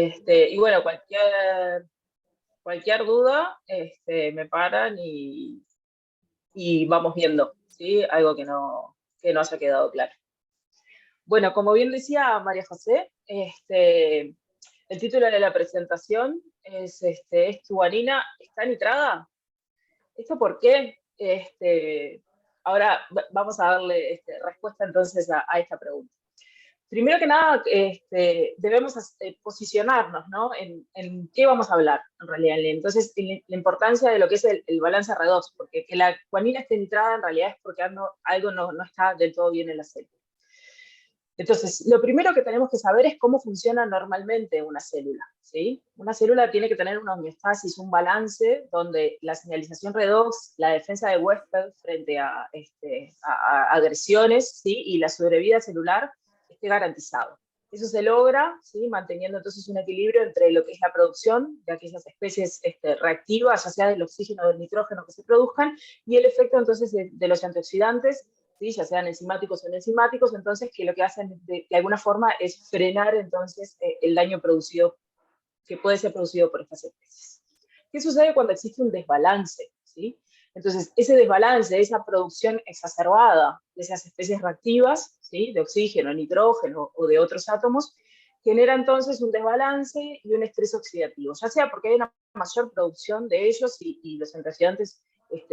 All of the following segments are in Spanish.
Y bueno, cualquier duda, me paran y vamos viendo, ¿sí? Algo que no haya quedado claro. Bueno, como bien decía María José, el título de la presentación ¿es tu guanina está nitrada? ¿Esto por qué? Ahora vamos a darle respuesta entonces a esta pregunta. Primero que nada, debemos posicionarnos, ¿no? En qué vamos a hablar, en realidad. Entonces, la importancia de lo que es el balance redox, porque que la guanina esté nitrada en realidad es porque algo no está del todo bien en la célula. Entonces, lo primero que tenemos que saber es cómo funciona normalmente una célula, ¿sí? Una célula tiene que tener una homeostasis, un balance, donde la señalización redox, la defensa de huésped frente a agresiones, ¿sí? Y la sobrevida celular esté garantizado. Eso se logra, ¿sí? Manteniendo entonces un equilibrio entre lo que es la producción de aquellas especies reactivas, ya sea del oxígeno o del nitrógeno que se produzcan, y el efecto entonces de los antioxidantes, ¿sí? Ya sean enzimáticos o no enzimáticos, entonces que lo que hacen de alguna forma es frenar entonces el daño producido, que puede ser producido por estas especies. ¿Qué sucede cuando existe un desbalance? ¿Sí? Entonces, ese desbalance, esa producción exacerbada de esas especies reactivas, ¿sí? De oxígeno, nitrógeno o de otros átomos, genera entonces un desbalance y un estrés oxidativo, ya sea porque hay una mayor producción de ellos y los antioxidantes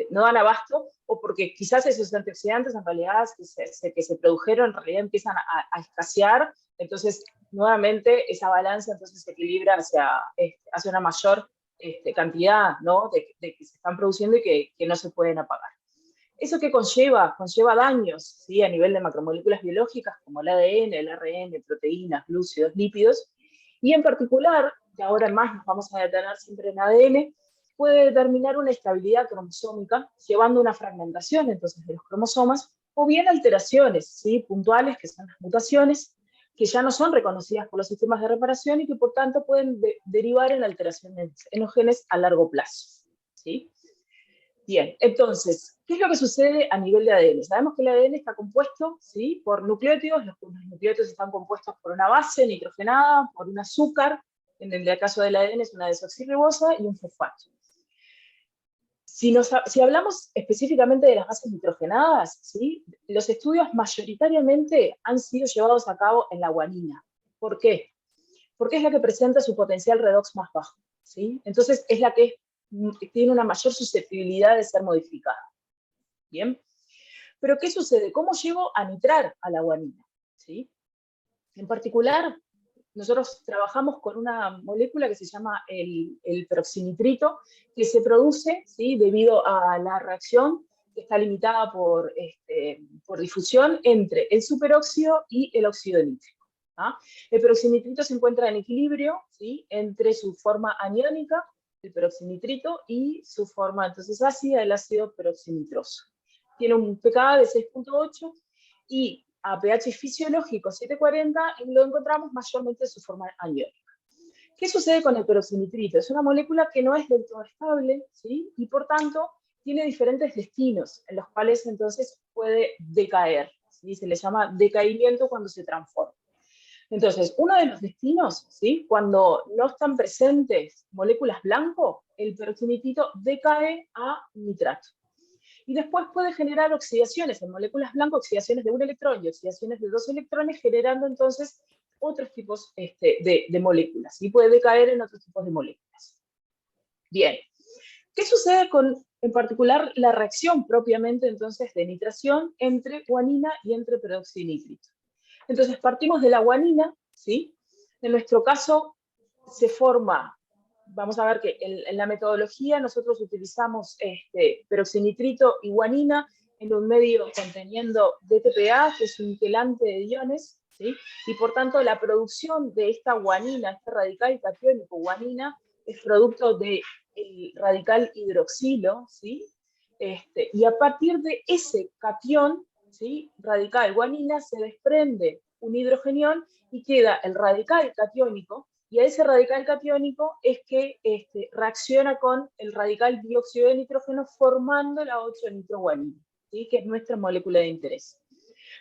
no dan abasto, o porque quizás esos antioxidantes en realidad que se produjeron en realidad empiezan a escasear, entonces nuevamente esa balanza entonces se equilibra hacia una mayor cantidad, ¿no? de que se están produciendo y que no se pueden apagar. ¿Eso qué conlleva? Conlleva daños, ¿sí? A nivel de macromoléculas biológicas como el ADN, el ARN, proteínas, glúcidos, lípidos, y en particular, y ahora más nos vamos a detener siempre en ADN, puede determinar una estabilidad cromosómica, llevando una fragmentación entonces de los cromosomas, o bien alteraciones, ¿sí? Puntuales, que son las mutaciones, que ya no son reconocidas por los sistemas de reparación y que por tanto pueden derivar en alteraciones en los genes a largo plazo, ¿sí? Bien, entonces, ¿qué es lo que sucede a nivel de ADN? Sabemos que el ADN está compuesto, ¿sí? Por nucleótidos, los nucleótidos están compuestos por una base nitrogenada, por un azúcar, en el caso del ADN es una desoxirribosa y un fosfato. Si hablamos específicamente de las bases nitrogenadas, ¿sí? Los estudios mayoritariamente han sido llevados a cabo en la guanina. ¿Por qué? Porque es la que presenta su potencial redox más bajo, ¿sí? Entonces es la que tiene una mayor susceptibilidad de ser modificada. ¿Bien? Pero ¿qué sucede? ¿Cómo llego a nitrar a la guanina? ¿Sí? En particular, nosotros trabajamos con una molécula que se llama el peroxinitrito, que se produce, ¿sí? Debido a la reacción que está limitada por difusión entre el superóxido y el óxido nítrico. ¿Ah? El peroxinitrito se encuentra en equilibrio, ¿sí? Entre su forma aniónica, el peroxinitrito, y su forma entonces ácida, el ácido peroxinitroso. Tiene un pKa de 6.8 y a pH fisiológico 740 lo encontramos mayormente en su forma aniónica. ¿Qué sucede con el peroxinitrito? Es una molécula que no es del todo estable, ¿sí? Y por tanto tiene diferentes destinos en los cuales entonces puede decaer, ¿sí? Se le llama decaimiento cuando se transforma. Entonces, uno de los destinos, ¿sí? Cuando no están presentes moléculas blanco, el peroxinitrito decae a nitrato. Y después puede generar oxidaciones en moléculas blancas, oxidaciones de un electrón y oxidaciones de 2 electrones, generando entonces otros tipos de moléculas, y puede decaer en otros tipos de moléculas. Bien, ¿qué sucede con, en particular, la reacción propiamente entonces de nitración entre guanina y entre peroxinitrito? Entonces partimos de la guanina, ¿sí? En nuestro caso se forma, vamos a ver que en la metodología nosotros utilizamos peroxinitrito y guanina en un medio conteniendo DTPA, que es un quelante de iones, ¿sí? Y por tanto la producción de esta guanina, este radical catiónico guanina, es producto del radical hidroxilo, ¿sí? Y a partir de ese catión, ¿sí? Radical guanina, se desprende un hidrogenión y queda el radical catiónico, y a ese radical catiónico es que reacciona con el radical dióxido de nitrógeno formando la 8-nitroguanina, ¿sí? Que es nuestra molécula de interés.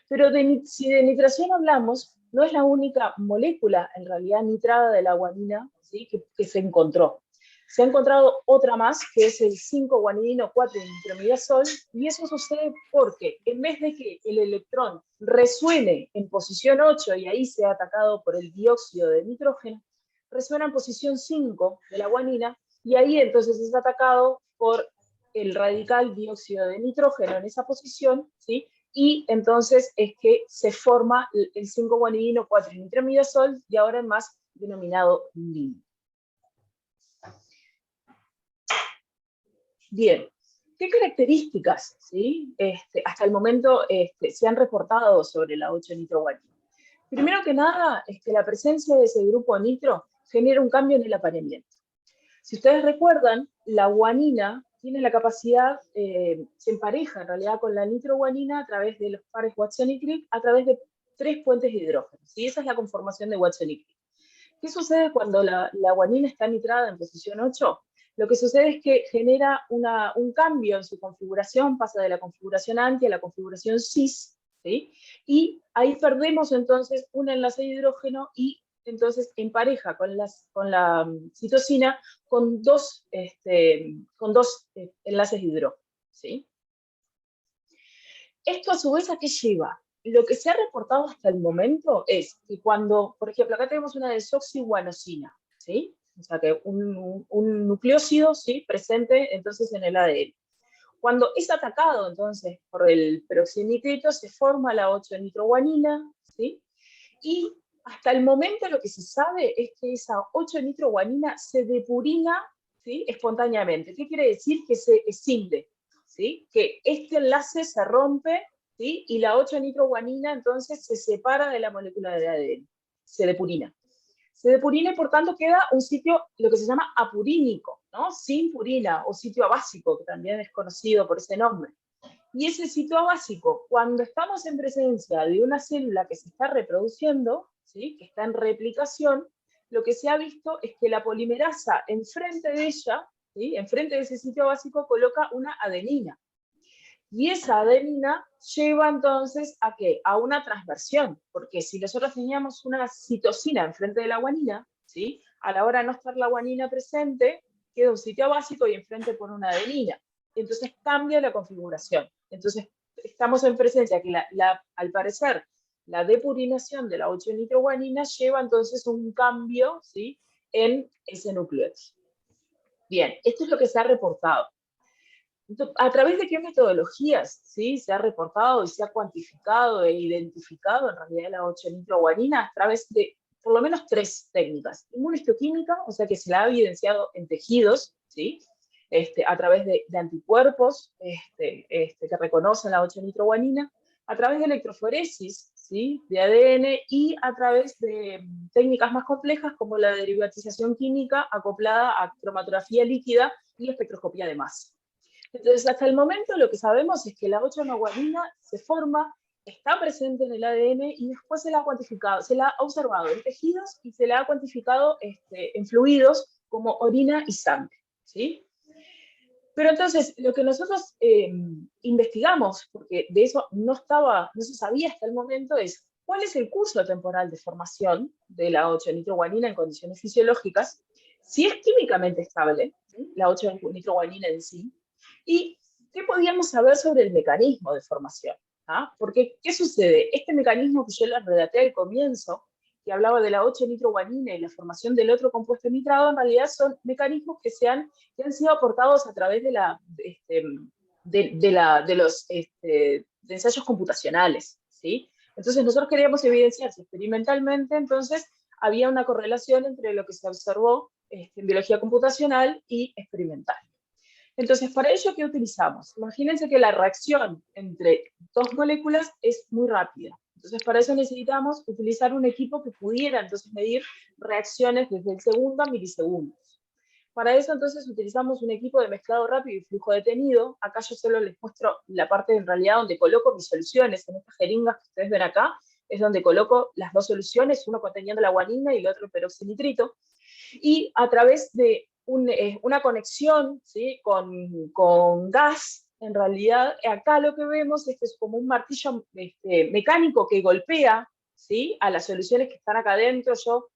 Pero si de nitración hablamos, no es la única molécula, en realidad, nitrada de la guanina, ¿sí? que se encontró. Se ha encontrado otra más, que es el 5-guanidino 4-nitroimidazol, y eso sucede porque en vez de que el electrón resuene en posición 8 y ahí sea atacado por el dióxido de nitrógeno, resuena en posición 5 de la guanina, y ahí entonces es atacado por el radical dióxido de nitrógeno en esa posición, ¿sí? Y entonces es que se forma el 5-guanidino 4-nitroimidazol, y ahora en más denominado LIN. Bien, ¿qué características, ¿sí? Hasta el momento se han reportado sobre la 8-nitroguanina? Primero que nada, es que la presencia de ese grupo nitro genera un cambio en el apareamiento. Si ustedes recuerdan, la guanina tiene la capacidad, se empareja en realidad con la nitroguanina a través de los pares Watson y Crick, a través de 3 puentes de hidrógeno. ¿Sí? Esa es la conformación de Watson y Crick. ¿Qué sucede cuando la guanina está nitrada en posición 8? Lo que sucede es que genera un cambio en su configuración, pasa de la configuración anti a la configuración cis, ¿sí? Y ahí perdemos entonces un enlace de hidrógeno y entonces empareja con la citosina con dos enlaces de hidrógeno, ¿sí? Esto a su vez, ¿a qué lleva? Lo que se ha reportado hasta el momento es que cuando, por ejemplo, acá tenemos una desoxiguanosina, ¿sí? O sea, que un nucleósido, ¿sí? Presente entonces en el ADN. Cuando es atacado entonces por el peroxinitrito, se forma la 8-nitroguanina, ¿sí? Y hasta el momento lo que se sabe es que esa 8-nitroguanina se depurina, ¿sí? Espontáneamente. ¿Qué quiere decir? Que se escinde, ¿sí? Que este enlace se rompe, ¿sí? Y la 8-nitroguanina entonces se separa de la molécula de ADN, se depurina. Se depurina y por tanto queda un sitio, lo que se llama apurínico, ¿no? Sin purina, o sitio abásico, que también es conocido por ese nombre. Y ese sitio abásico, cuando estamos en presencia de una célula que se está reproduciendo, ¿sí? Que está en replicación, lo que se ha visto es que la polimerasa enfrente de ella, ¿sí? Enfrente de ese sitio básico, coloca una adenina. Y esa adenina lleva entonces ¿a qué? A una transversión, porque si nosotros teníamos una citosina enfrente de la guanina, ¿sí? A la hora de no estar la guanina presente, queda un sitio básico y enfrente pone una adenina. Entonces cambia la configuración. Entonces estamos en presencia que al parecer la depurinación de la 8-nitroguanina lleva entonces un cambio, ¿sí? En ese nucleótido. Bien, esto es lo que se ha reportado. ¿A través de qué metodologías, ¿sí? Se ha reportado y se ha cuantificado e identificado en realidad la 8-nitroguanina? A través de por lo menos 3 técnicas. Inmunohistoquímica, o sea que se la ha evidenciado en tejidos, ¿sí? A través de anticuerpos que reconocen la 8-nitroguanina, a través de electroforesis, ¿sí? De ADN, y a través de técnicas más complejas como la derivatización química acoplada a cromatografía líquida y espectroscopía de masa. Entonces, hasta el momento lo que sabemos es que la 8-guanina se forma, está presente en el ADN y después se la ha cuantificado, se la ha observado en tejidos y se la ha cuantificado en fluidos como orina y sangre, ¿sí? Pero entonces, lo que nosotros investigamos, porque de eso no se sabía hasta el momento, es cuál es el curso temporal de formación de la 8-nitroguanina en condiciones fisiológicas, si es químicamente estable, ¿sí? La 8-nitroguanina en sí, y qué podíamos saber sobre el mecanismo de formación. ¿Ah? Porque, ¿qué sucede? Este mecanismo que yo les relaté al comienzo, que hablaba de la 8-nitroguanina y la formación del otro compuesto nitrado, en realidad son mecanismos que han sido aportados a través de los ensayos computacionales, ¿sí? Entonces nosotros queríamos evidenciar si experimentalmente entonces había una correlación entre lo que se observó en biología computacional y experimental. Entonces, para ello, ¿qué utilizamos? Imagínense que la reacción entre 2 moléculas es muy rápida. Entonces, para eso necesitamos utilizar un equipo que pudiera entonces medir reacciones desde el segundo a milisegundos. Para eso, entonces, utilizamos un equipo de mezclado rápido y flujo detenido. Acá yo solo les muestro la parte en realidad donde coloco mis soluciones. En estas jeringas que ustedes ven acá, es donde coloco las 2 soluciones, uno conteniendo la guanina y el otro el peroxinitrito. Y a través de una conexión, ¿sí? con gas, en realidad acá lo que vemos es que es como un martillo mecánico que golpea, ¿sí? A las soluciones que están acá adentro. Yo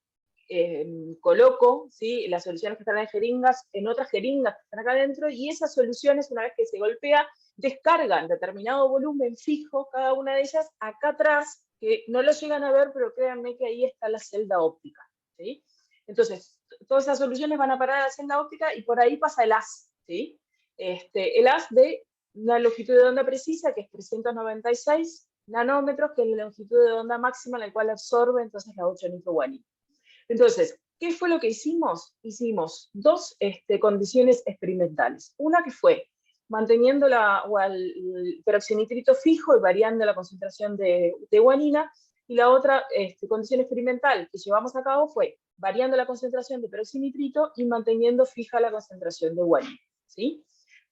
coloco, ¿sí?, las soluciones que están en jeringas en otras jeringas que están acá adentro, y esas soluciones, una vez que se golpea, descargan determinado volumen fijo, cada una de ellas, acá atrás, que no lo llegan a ver, pero créanme que ahí está la celda óptica, ¿sí? Entonces, todas esas soluciones van a parar a la celda óptica y por ahí pasa el haz, ¿sí? El haz de una longitud de onda precisa, que es 396 nanómetros, que es la longitud de onda máxima en la cual absorbe entonces la 8-nitroguanina. Entonces, ¿qué fue lo que hicimos? Hicimos dos condiciones experimentales. Una que fue manteniendo el peroxinitrito fijo y variando la concentración de guanina, y la otra condición experimental que llevamos a cabo fue variando la concentración de peroxinitrito y manteniendo fija la concentración de guanina, ¿sí?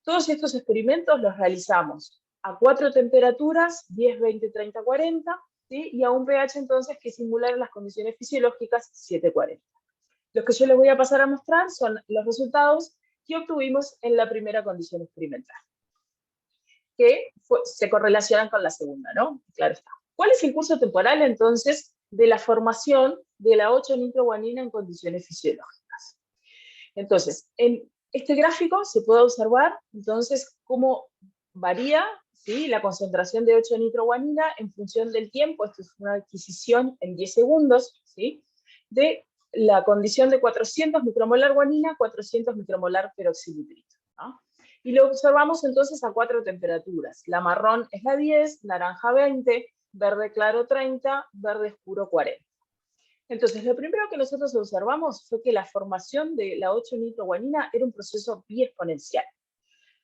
Todos estos experimentos los realizamos a 4 temperaturas, 10, 20, 30, 40, ¿sí? Y a un pH entonces que simulara las condiciones fisiológicas 740. Los que yo les voy a pasar a mostrar son los resultados que obtuvimos en la primera condición experimental, que se correlacionan con la segunda, ¿no? Claro está. ¿Cuál es el curso temporal entonces de la formación de la 8-nitroguanina en condiciones fisiológicas? Entonces, en este gráfico se puede observar entonces cómo varía, ¿sí?, la concentración de 8-nitroguanina en función del tiempo. Esto es una adquisición en 10 segundos, ¿sí?, de la condición de 400 micromolar guanina, 400 micromolar peroxinitrito, ¿no? Y lo observamos entonces a 4 temperaturas. La marrón es la 10, naranja 20, verde claro 30, verde oscuro 40. Entonces, lo primero que nosotros observamos fue que la formación de la 8-nitroguanina era un proceso biexponencial.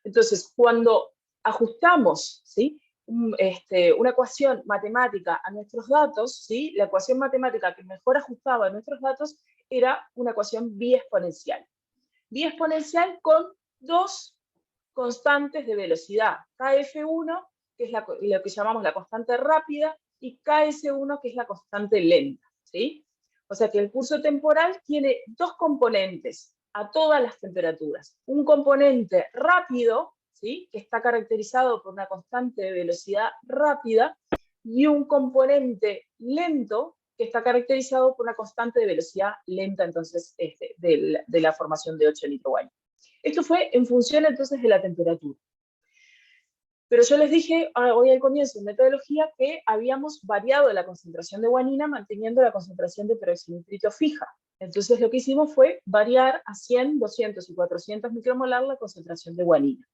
Entonces, cuando ajustamos, ¿sí?, una ecuación matemática a nuestros datos, ¿sí?, la ecuación matemática que mejor ajustaba a nuestros datos era una ecuación biexponencial. Biexponencial con dos constantes de velocidad, KF1, que es lo que llamamos la constante rápida, y KS1, que es la constante lenta, ¿sí? O sea que el curso temporal tiene dos componentes a todas las temperaturas. Un componente rápido, ¿sí?, que está caracterizado por una constante de velocidad rápida, y un componente lento, que está caracterizado por una constante de velocidad lenta, entonces, de la formación de 8-nitroguanina. Esto fue en función entonces de la temperatura. Pero yo les dije hoy al comienzo en metodología que habíamos variado la concentración de guanina manteniendo la concentración de peroxinitrito fija. Entonces lo que hicimos fue variar a 100, 200 y 400 micromolar la concentración de guanina.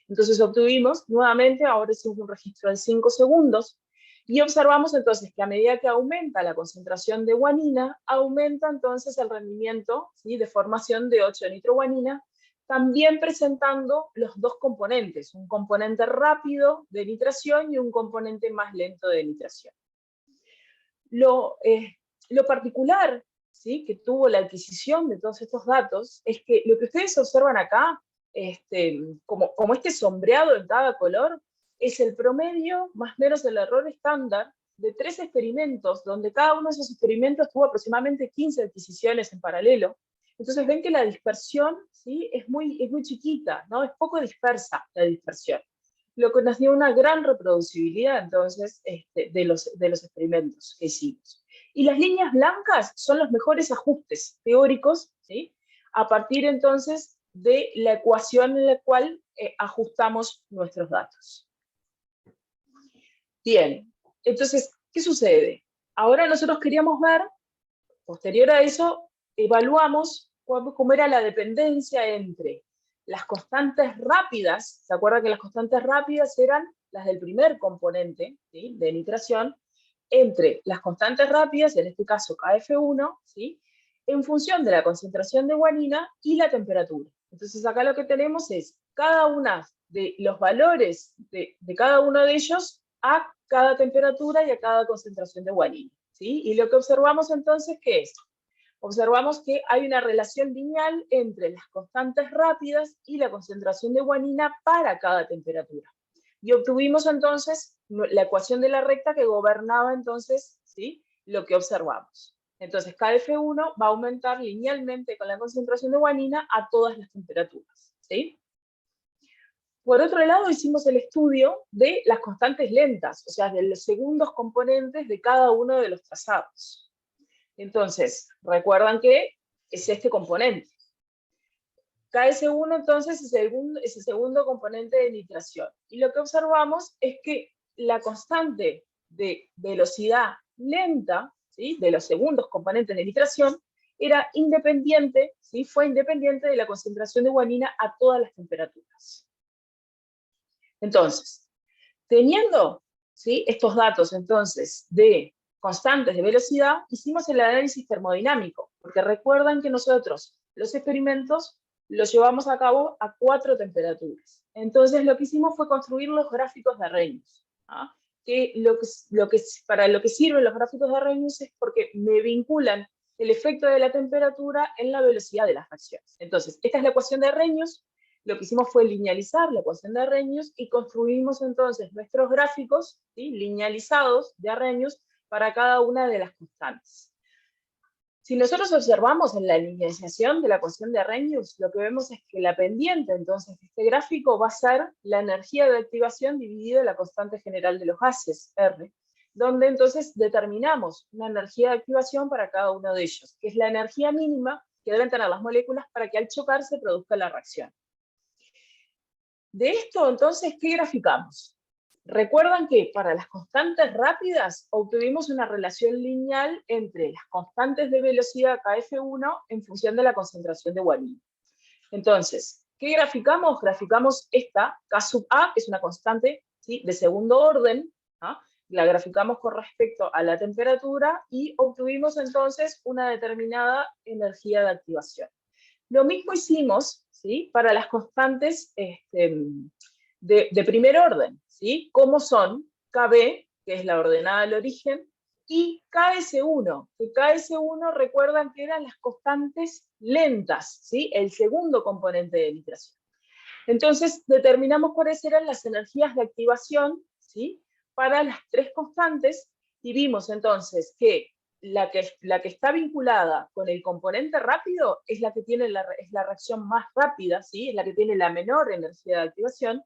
Entonces obtuvimos nuevamente, ahora hicimos un registro de 5 segundos, y observamos entonces que a medida que aumenta la concentración de guanina, aumenta entonces el rendimiento, ¿sí?, de formación de 8-nitroguanina, también presentando los dos componentes, un componente rápido de nitración y un componente más lento de nitración. Lo particular, ¿sí?, que tuvo la adquisición de todos estos datos es que lo que ustedes observan acá, como este sombreado en cada color, es el promedio más o menos del error estándar de 3 experimentos, donde cada uno de esos experimentos tuvo aproximadamente 15 adquisiciones en paralelo. Entonces ven que la dispersión, ¿sí?, es muy chiquita, ¿no? Es poco dispersa la dispersión, lo que nos dio una gran reproducibilidad entonces de los experimentos que hicimos. Y las líneas blancas son los mejores ajustes teóricos, ¿sí?, a partir entonces de la ecuación en la cual ajustamos nuestros datos. Bien, entonces, ¿qué sucede? Ahora nosotros queríamos ver, posterior a eso, evaluamos cómo era la dependencia entre las constantes rápidas. ¿Se acuerdan que las constantes rápidas eran las del primer componente, ¿sí?, de nitración, entre las constantes rápidas, en este caso KF1, ¿sí?, en función de la concentración de guanina y la temperatura? Entonces acá lo que tenemos es cada uno de los valores de cada uno de ellos a cada temperatura y a cada concentración de guanina, ¿sí? Y lo que observamos entonces, ¿qué es? Observamos que hay una relación lineal entre las constantes rápidas y la concentración de guanina para cada temperatura. Y obtuvimos entonces la ecuación de la recta que gobernaba entonces, ¿sí?, lo que observamos. Entonces KF1 va a aumentar linealmente con la concentración de guanina a todas las temperaturas, ¿sí? Por otro lado, hicimos el estudio de las constantes lentas, o sea, de los segundos componentes de cada uno de los trazados. Entonces, recuerdan que es este componente. KS1 entonces es el segundo componente de nitración. Y lo que observamos es que la constante de velocidad lenta, ¿sí?, de los segundos componentes de nitración, era independiente, ¿sí?, fue independiente de la concentración de guanina a todas las temperaturas. Entonces, teniendo, ¿sí?, estos datos entonces de constantes de velocidad, hicimos el análisis termodinámico, porque recuerdan que nosotros los experimentos los llevamos a cabo a 4 temperaturas. Entonces lo que hicimos fue construir los gráficos de Arrhenius, ¿ah? Para lo que sirven los gráficos de Arrhenius es porque me vinculan el efecto de la temperatura en la velocidad de las reacciones. Entonces, esta es la ecuación de Arrhenius. Lo que hicimos fue linealizar la ecuación de Arrhenius y construimos entonces nuestros gráficos, ¿sí?, linealizados de Arrhenius para cada una de las constantes. Si nosotros observamos en la linealización de la ecuación de Arrhenius, lo que vemos es que la pendiente entonces de este gráfico va a ser la energía de activación dividida la constante general de los gases, R, donde entonces determinamos una energía de activación para cada uno de ellos, que es la energía mínima que deben tener las moléculas para que al chocar se produzca la reacción. De esto, entonces, ¿qué graficamos? Recuerdan que para las constantes rápidas obtuvimos una relación lineal entre las constantes de velocidad KF1 en función de la concentración de guanina. Entonces, ¿qué graficamos? Graficamos esta, K sub A, que es una constante, ¿sí?, de segundo orden, ¿ah? La graficamos con respecto a la temperatura y obtuvimos entonces una determinada energía de activación. Lo mismo hicimos, ¿sí?, para las constantes de primer orden, ¿sí?, como son KB, que es la ordenada del origen, y KS1, que KS1 recuerdan que eran las constantes lentas, ¿sí?, el segundo componente de nitración. Entonces determinamos cuáles eran las energías de activación, ¿sí?, para las 3 constantes, y vimos entonces que la que está vinculada con el componente rápido es la que tiene es la reacción más rápida, ¿sí?, es la que tiene la menor energía de activación,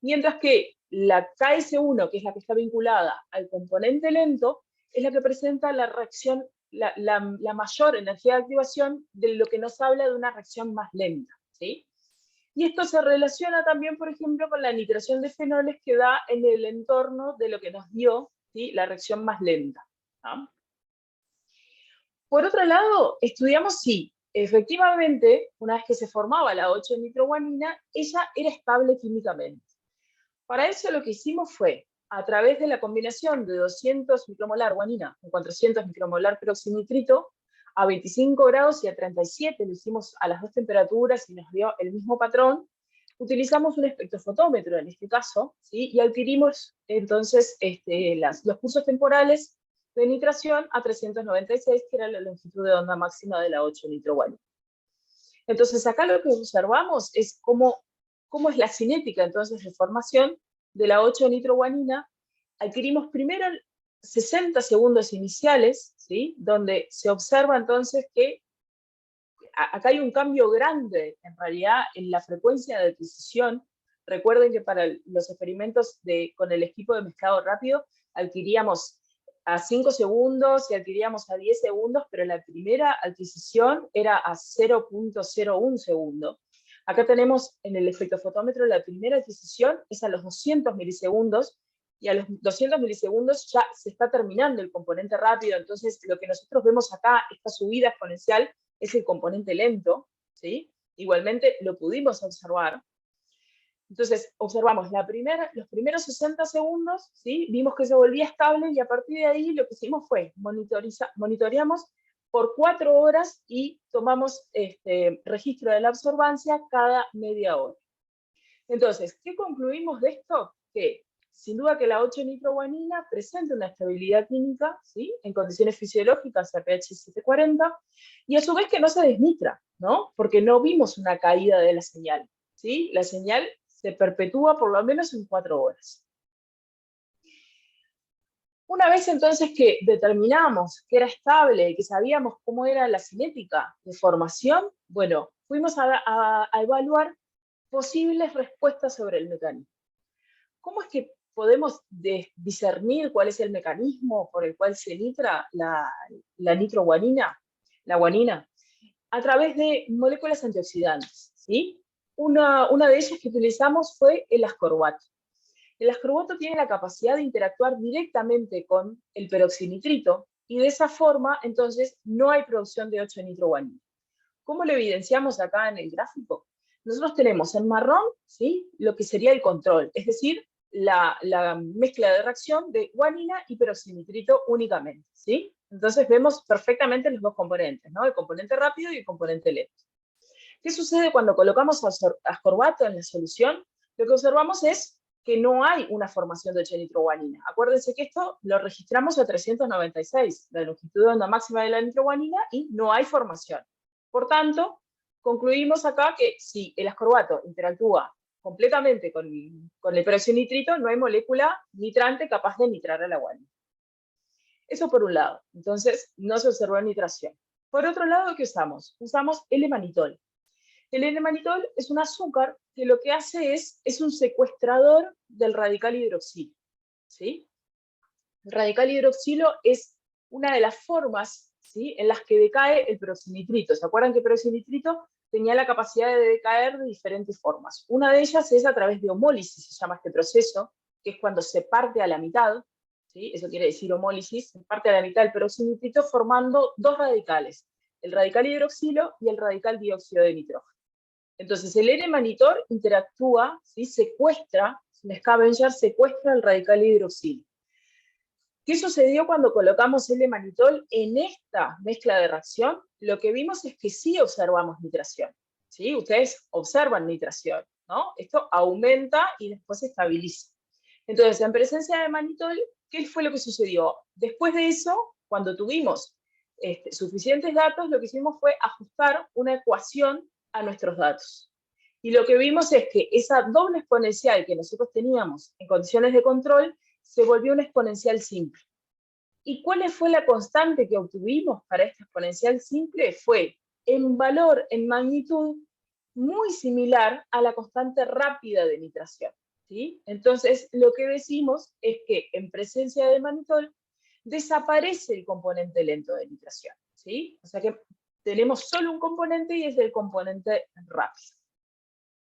mientras que la KS1, que es la que está vinculada al componente lento, es la que presenta la reacción, la mayor energía de activación, de lo que nos habla de una reacción más lenta, ¿sí? Y esto se relaciona también, por ejemplo, con la nitración de fenoles que da en el entorno de lo que nos dio, ¿sí?, la reacción más lenta, ¿no? Por otro lado, estudiamos si efectivamente, una vez que se formaba la 8-nitroguanina, ella era estable químicamente. Para eso lo que hicimos fue, a través de la combinación de 200 micromolar guanina con 400 micromolar peroxinitrito, a 25 grados y a 37, lo hicimos a las 2 temperaturas y nos dio el mismo patrón, utilizamos un espectrofotómetro en este caso, ¿sí?, y adquirimos entonces los cursos temporales de nitración a 396, que era la longitud de onda máxima de la 8-nitroguanina. Entonces acá lo que observamos es cómo es la cinética entonces de formación de la 8-nitroguanina. Adquirimos primero 60 segundos iniciales, ¿sí?, donde se observa entonces que acá hay un cambio grande en realidad en la frecuencia de adquisición. Recuerden que para los experimentos con el equipo de mezclado rápido adquiríamos a 5 segundos y adquiríamos a 10 segundos, pero la primera adquisición era a 0.01 segundo. Acá tenemos en el efectofotómetro la primera adquisición es a los 200 milisegundos, y a los 200 milisegundos ya se está terminando el componente rápido. Entonces lo que nosotros vemos acá, esta subida exponencial, es el componente lento, ¿sí? Igualmente lo pudimos observar. Entonces observamos los primeros 60 segundos, ¿sí?, vimos que se volvía estable, y a partir de ahí lo que hicimos fue monitoreamos por 4 horas y tomamos registro de la absorbancia cada media hora. Entonces, ¿qué concluimos de esto? Que sin duda que la 8-nitroguanina presenta una estabilidad química, ¿sí?, en condiciones fisiológicas a pH 740, y a su vez que no se desnitra, ¿no?, porque no vimos una caída de la señal, ¿sí? La señal se perpetúa por lo menos en 4 horas. Una vez entonces que determinamos que era estable y que sabíamos cómo era la cinética de formación, bueno, fuimos a evaluar posibles respuestas sobre el mecanismo. ¿Cómo es que podemos discernir cuál es el mecanismo por el cual se nitra la nitroguanina, la guanina? A través de moléculas antioxidantes, ¿sí? Una de ellas que utilizamos fue el ascorbato. El ascorbato tiene la capacidad de interactuar directamente con el peroxinitrito y de esa forma, entonces, no hay producción de 8-nitroguanina. ¿Cómo lo evidenciamos acá en el gráfico? Nosotros tenemos en marrón, ¿sí?, lo que sería el control, es decir, la mezcla de reacción de guanina y peroxinitrito únicamente, ¿sí? Entonces vemos perfectamente los dos componentes, ¿no? El componente rápido y el componente lento. ¿Qué sucede cuando colocamos ascorbato en la solución? Lo que observamos es que no hay una formación de 8-nitroguanina. Acuérdense que esto lo registramos a 396, la longitud de onda máxima de la nitroguanina, y no hay formación. Por tanto, concluimos acá que si el ascorbato interactúa completamente con el peroxinitrito, no hay molécula nitrante capaz de nitrar a la guanina. Eso por un lado. Entonces, no se observó nitración. Por otro lado, ¿qué usamos? Usamos L-manitol. El L-manitol es un azúcar que lo que hace es un secuestrador del radical hidroxilo, ¿sí? El radical hidroxilo es una de las formas, ¿sí?, en las que decae el peroxinitrito. ¿Se acuerdan que el peroxinitrito tenía la capacidad de decaer de diferentes formas? Una de ellas es a través de homólisis, se llama este proceso, que es cuando se parte a la mitad, ¿sí? Eso quiere decir homólisis, se parte a la mitad el peroxinitrito formando dos radicales, el radical hidroxilo y el radical dióxido de nitrógeno. Entonces el L-manitor interactúa, ¿sí?, secuestra, un scavenger secuestra el radical hidroxilo. ¿Qué sucedió cuando colocamos L-manitol en esta mezcla de reacción? Lo que vimos es que sí observamos nitración, ¿sí? Ustedes observan nitración, ¿no? Esto aumenta y después se estabiliza. Entonces, en presencia de manitol, ¿qué fue lo que sucedió? Después de eso, cuando tuvimos suficientes datos, lo que hicimos fue ajustar una ecuación a nuestros datos. Y lo que vimos es que esa doble exponencial que nosotros teníamos en condiciones de control se volvió una exponencial simple. ¿Y cuál fue la constante que obtuvimos para esta exponencial simple? Fue en valor, en magnitud, muy similar a la constante rápida de nitración, ¿sí? Entonces, lo que decimos es que en presencia de manitol desaparece el componente lento de nitración, ¿sí? O sea que tenemos solo un componente y es el componente rápido,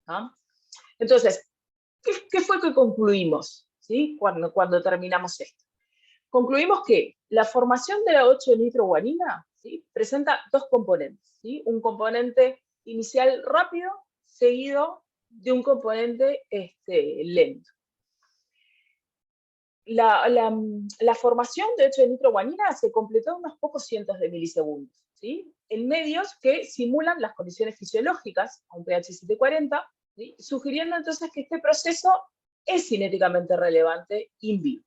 ¿no? Entonces, ¿qué fue que concluimos, ¿sí?, cuando terminamos esto? Concluimos que la formación de la 8-nitroguanina, ¿sí?, presenta dos componentes, ¿sí? Un componente inicial rápido seguido de un componente lento. La formación de 8-nitroguanina se completó en unos pocos cientos de milisegundos, ¿sí?, en medios que simulan las condiciones fisiológicas a un pH 740, ¿sí?, sugiriendo entonces que este proceso es cinéticamente relevante in vivo.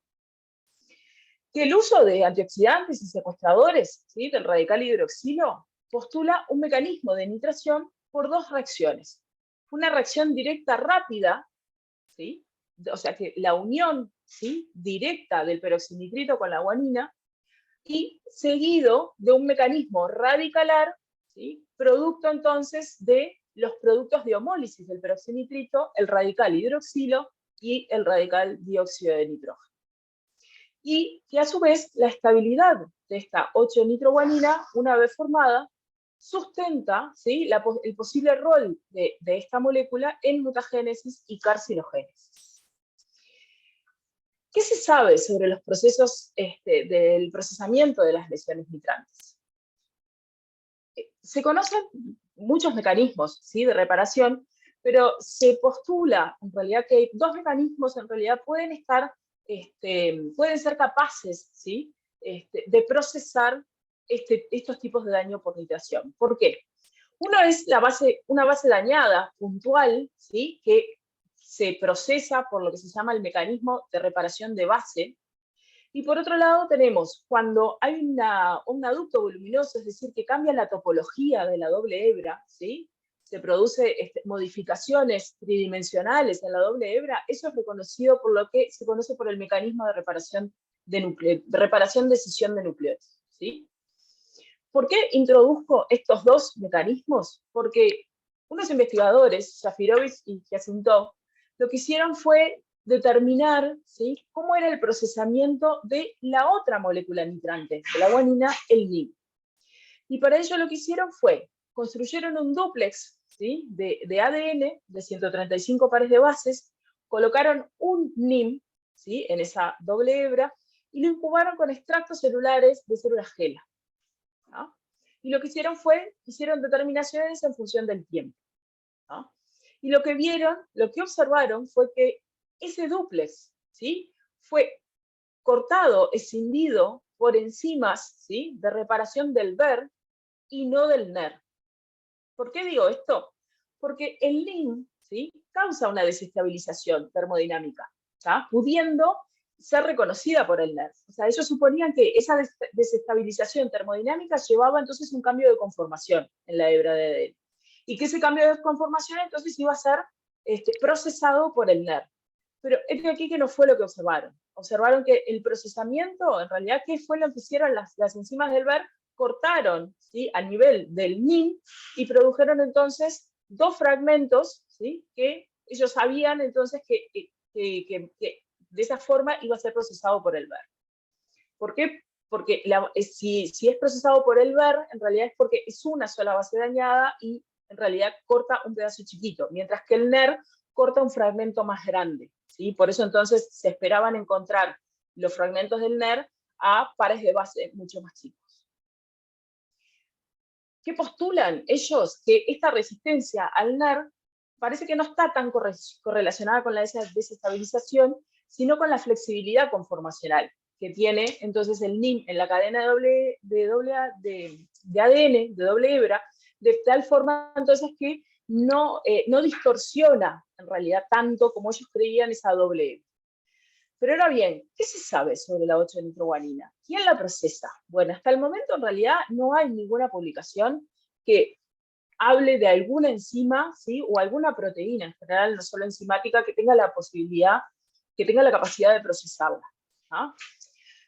Que el uso de antioxidantes y secuestradores, ¿sí?, del radical hidroxilo postula un mecanismo de nitración por dos reacciones. Una reacción directa rápida, ¿sí?, o sea que la unión, ¿sí?, directa del peroxinitrito con la guanina, y seguido de un mecanismo radicalar, ¿sí?, producto entonces de los productos de homólisis del peroxinitrito, el radical hidroxilo y el radical dióxido de nitrógeno. Y que a su vez la estabilidad de esta 8-nitroguanina, una vez formada, sustenta, ¿sí?, el posible rol de esta molécula en mutagénesis y carcinogénesis. ¿Qué se sabe sobre los procesos del procesamiento de las lesiones nitrantes? Se conocen muchos mecanismos, ¿sí?, de reparación, pero se postula en realidad que hay dos mecanismos en realidad pueden ser capaces, ¿sí?, de procesar estos tipos de daño por nitración. ¿Por qué? Uno es una base dañada, puntual, ¿sí?, que se procesa por lo que se llama el mecanismo de reparación de base. Y por otro lado tenemos cuando hay un aducto voluminoso, es decir, que cambia la topología de la doble hebra, ¿sí?, se produce modificaciones tridimensionales en la doble hebra, eso es reconocido por lo que se conoce por el mecanismo de reparación de escisión de nucleótidos, ¿sí? ¿Por qué introduzco estos dos mecanismos? Porque unos investigadores, Shafirovich y Giacintov, lo que hicieron fue determinar, ¿sí?, cómo era el procesamiento de la otra molécula nitrante, de la guanina, el NIM. Y para ello lo que hicieron fue, construyeron un dúplex, ¿sí?, de ADN de 135 pares de bases, colocaron un NIM, ¿sí?, en esa doble hebra, y lo incubaron con extractos celulares de células GELA, ¿no? Y lo que hicieron fue, hicieron determinaciones en función del tiempo, ¿no? Y lo que vieron, lo que observaron fue que ese dúplex, ¿sí?, fue cortado, escindido por enzimas, ¿sí?, de reparación del BER y no del NER. ¿Por qué digo esto? Porque el NIM, ¿sí?, causa una desestabilización termodinámica, ¿tá?, pudiendo ser reconocida por el NER. O sea, ellos suponían que esa desestabilización termodinámica llevaba entonces un cambio de conformación en la hebra de ADN. Y que ese cambio de conformación entonces iba a ser procesado por el NER. Pero es de aquí que no fue lo que observaron. Observaron que el procesamiento, en realidad, ¿qué fue lo que hicieron las enzimas del BER? Cortaron, ¿sí?, a nivel del NIM y produjeron entonces dos fragmentos, ¿sí?, que ellos sabían entonces que de esa forma iba a ser procesado por el BER. ¿Por qué? Porque si es procesado por el BER, en realidad es porque es una sola base dañada y en realidad corta un pedazo chiquito, mientras que el NER corta un fragmento más grande, ¿sí? Por eso entonces se esperaban encontrar los fragmentos del NER a pares de base mucho más chicos. ¿Qué postulan ellos? Que esta resistencia al NER parece que no está tan correlacionada con la desestabilización, sino con la flexibilidad conformacional que tiene entonces el NIM en la cadena de ADN, de doble hebra, de tal forma entonces que no distorsiona en realidad tanto como ellos creían esa doble hebra. Pero ahora bien, ¿qué se sabe sobre la 8-nitroguanina? ¿Quién la procesa? Bueno, hasta el momento en realidad no hay ninguna publicación que hable de alguna enzima, ¿sí?, o alguna proteína en general, no solo enzimática, que tenga la posibilidad, que tenga la capacidad de procesarla, ¿no?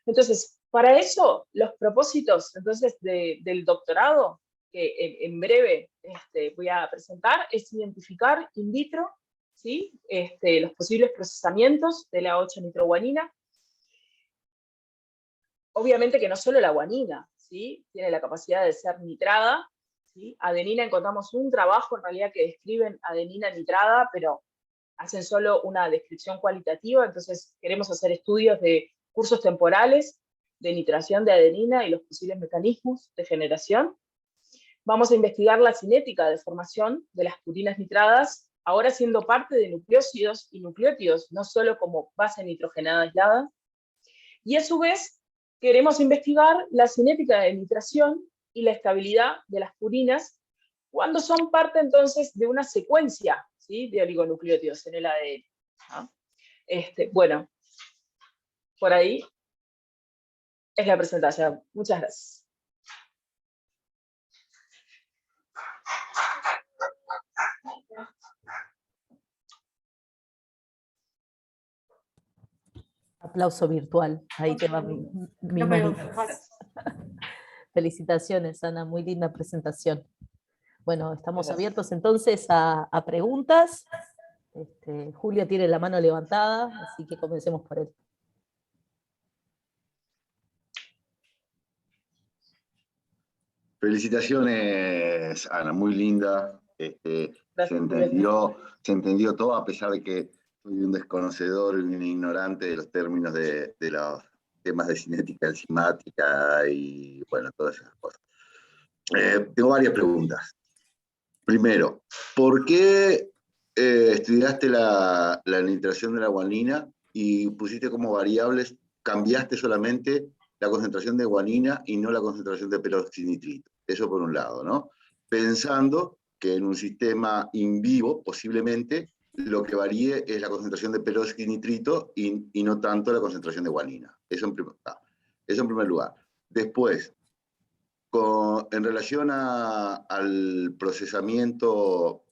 Entonces, para eso, los propósitos entonces del doctorado, que en breve voy a presentar, es identificar in vitro, ¿sí?, los posibles procesamientos de la 8-nitroguanina. Obviamente que no solo la guanina, ¿sí?, tiene la capacidad de ser nitrada, ¿sí? Adenina, encontramos un trabajo en realidad que describen adenina nitrada, pero hacen solo una descripción cualitativa, entonces queremos hacer estudios de cursos temporales de nitración de adenina y los posibles mecanismos de generación. Vamos a investigar la cinética de formación de las purinas nitradas, ahora siendo parte de nucleósidos y nucleótidos, no solo como base nitrogenada aislada. Y a su vez, queremos investigar la cinética de nitración y la estabilidad de las purinas cuando son parte entonces de una secuencia, ¿sí?, de oligonucleótidos en el ADN, ¿no? Bueno, por ahí es la presentación. Muchas gracias. Aplauso virtual, ahí te va mi manito. Felicitaciones, Ana, muy linda presentación. Bueno, estamos abiertos entonces a preguntas. Julio tiene la mano levantada, así que comencemos por él. Felicitaciones, Ana, muy linda. Se entendió todo, a pesar de que soy un desconocedor y un ignorante de los términos de los temas de cinética enzimática y, bueno, todas esas cosas. Tengo varias preguntas. Primero, ¿por qué estudiaste la nitración de la guanina y pusiste como variables, cambiaste solamente la concentración de guanina y no la concentración de peroxinitrito? Eso por un lado, ¿no? Pensando que en un sistema in vivo, posiblemente, lo que varíe es la concentración de peroxinitrito y no tanto la concentración de guanina. Eso en primer lugar. Después, en relación al procesamiento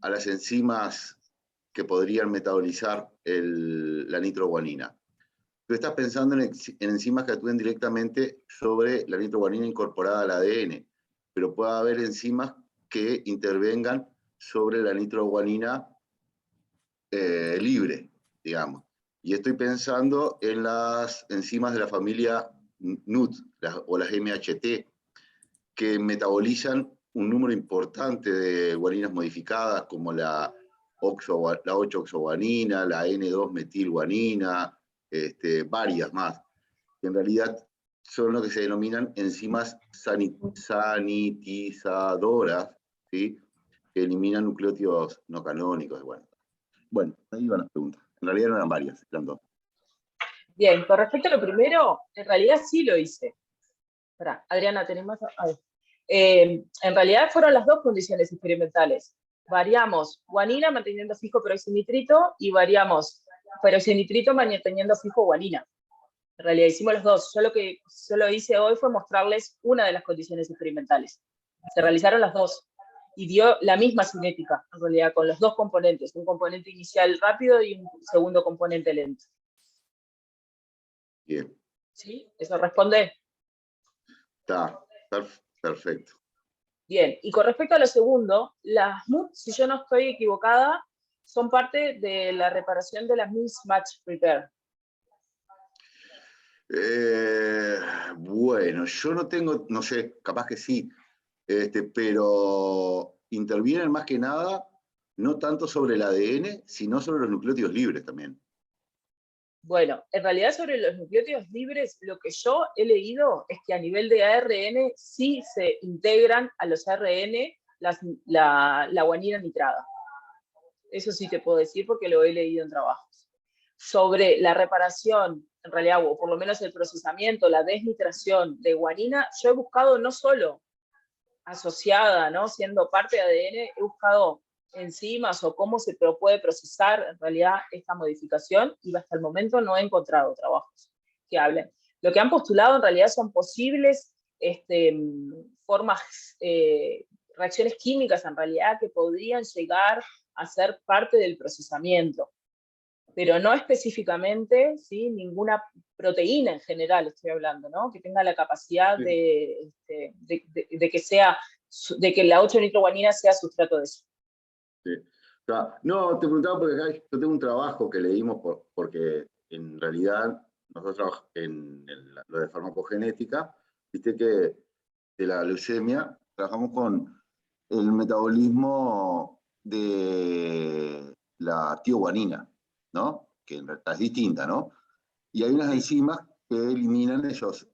a las enzimas que podrían metabolizar la nitroguanina. Tú estás pensando en enzimas que actúen directamente sobre la nitroguanina incorporada al ADN, pero puede haber enzimas que intervengan sobre la nitroguanina libre, digamos. Y estoy pensando en las enzimas de la familia NUT o las MHT, que metabolizan un número importante de guaninas modificadas, como la 8-oxoguanina, la N2-metilguanina, varias más, que en realidad son lo que se denominan enzimas sanitizadoras, ¿sí? Que eliminan nucleótidos no canónicos. Bueno, ahí van las preguntas. En realidad no eran varias, eran dos. Bien, con respecto a lo primero, en realidad sí lo hice. Espera, Adriana, ¿tenés más? En realidad fueron las dos condiciones experimentales. Variamos guanina manteniendo fijo peroxinitrito y variamos peroxinitrito manteniendo fijo guanina. En realidad hicimos los dos. Yo lo que solo hice hoy fue mostrarles una de las condiciones experimentales. Se realizaron las dos y dio la misma cinética, en realidad, con los dos componentes. Un componente inicial rápido y un segundo componente lento. Bien. ¿Sí? ¿Eso responde? Está perfecto. Bien, y con respecto a lo segundo, las MUT, si yo no estoy equivocada, son parte de la reparación de las mismatch repair. Bueno, yo no tengo, no sé, capaz que sí, pero intervienen más que nada, no tanto sobre el ADN, sino sobre los nucleótidos libres también. Bueno, en realidad sobre los nucleótidos libres, lo que yo he leído es que a nivel de ARN sí se integran a los ARN la guanina nitrada. Eso sí te puedo decir porque lo he leído en trabajos. Sobre la reparación, en realidad, o por lo menos el procesamiento, la desnitración de guanina, yo he buscado no solo asociada, ¿no? Siendo parte de ADN, he buscado enzimas o cómo se puede procesar en realidad esta modificación y hasta el momento no he encontrado trabajos que hablen. Lo que han postulado en realidad son posibles formas, reacciones químicas en realidad que podrían llegar a ser parte del procesamiento, pero no específicamente, ¿sí? Ninguna proteína en general estoy hablando, ¿no? Que tenga la capacidad de que la 8-nitroguanina sea sustrato de eso. Sí. O sea, no, te preguntaba porque acá yo tengo un trabajo que leímos porque en realidad nosotros trabajamos en lo de farmacogenética, viste que de la leucemia trabajamos con el metabolismo de la tioguanina, ¿no? Que en realidad es distinta, ¿no? Y hay unas enzimas que eliminan esos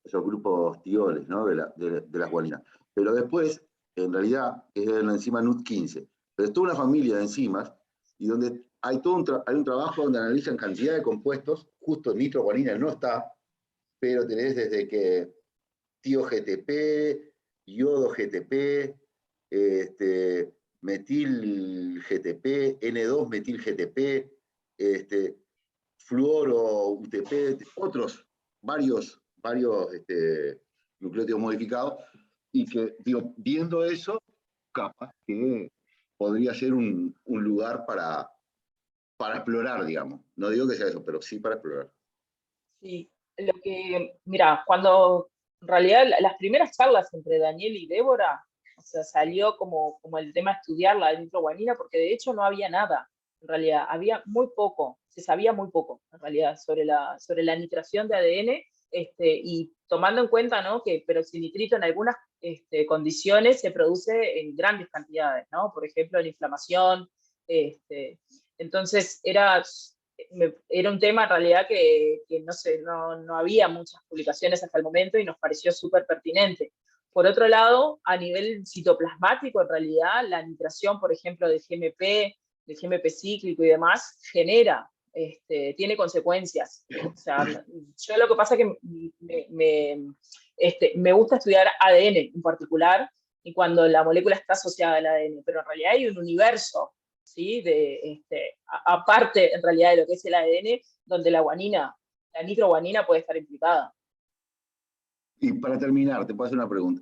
grupos tioles, ¿no? de las guaninas. Pero después, en realidad, es la enzima NUT15. Pero es toda una familia de enzimas y donde hay hay un trabajo donde analizan cantidad de compuestos, justo nitroguanina no está, pero tenés desde que tio-GTP, yodo-GTP, metil-GTP, N2-metil-GTP, fluoro-UTP, otros, varios nucleótidos modificados, y que, digo, viendo eso, capaz que podría ser un lugar para explorar, digamos. No digo que sea eso, pero sí para explorar. Sí, mira, cuando en realidad las primeras charlas entre Daniel y Débora, o sea, salió como el tema estudiar la nitroguanina, porque de hecho no había nada, en realidad, había muy poco, se sabía muy poco, en realidad, sobre la nitración de ADN, y tomando en cuenta, ¿no? Que peroxinitrito en algunas condiciones se produce en grandes cantidades, ¿no? Por ejemplo, en inflamación, entonces era un tema en realidad que no sé, no había muchas publicaciones hasta el momento y nos pareció súper pertinente. Por otro lado, a nivel citoplasmático, en realidad, la nitración, por ejemplo, del GMP cíclico y demás, tiene consecuencias. O sea, yo lo que pasa es que me gusta estudiar ADN en particular, y cuando la molécula está asociada al ADN, pero en realidad hay un universo, ¿sí? Aparte, en realidad, de lo que es el ADN, donde la nitroguanina puede estar implicada. Y para terminar, te puedo hacer una pregunta.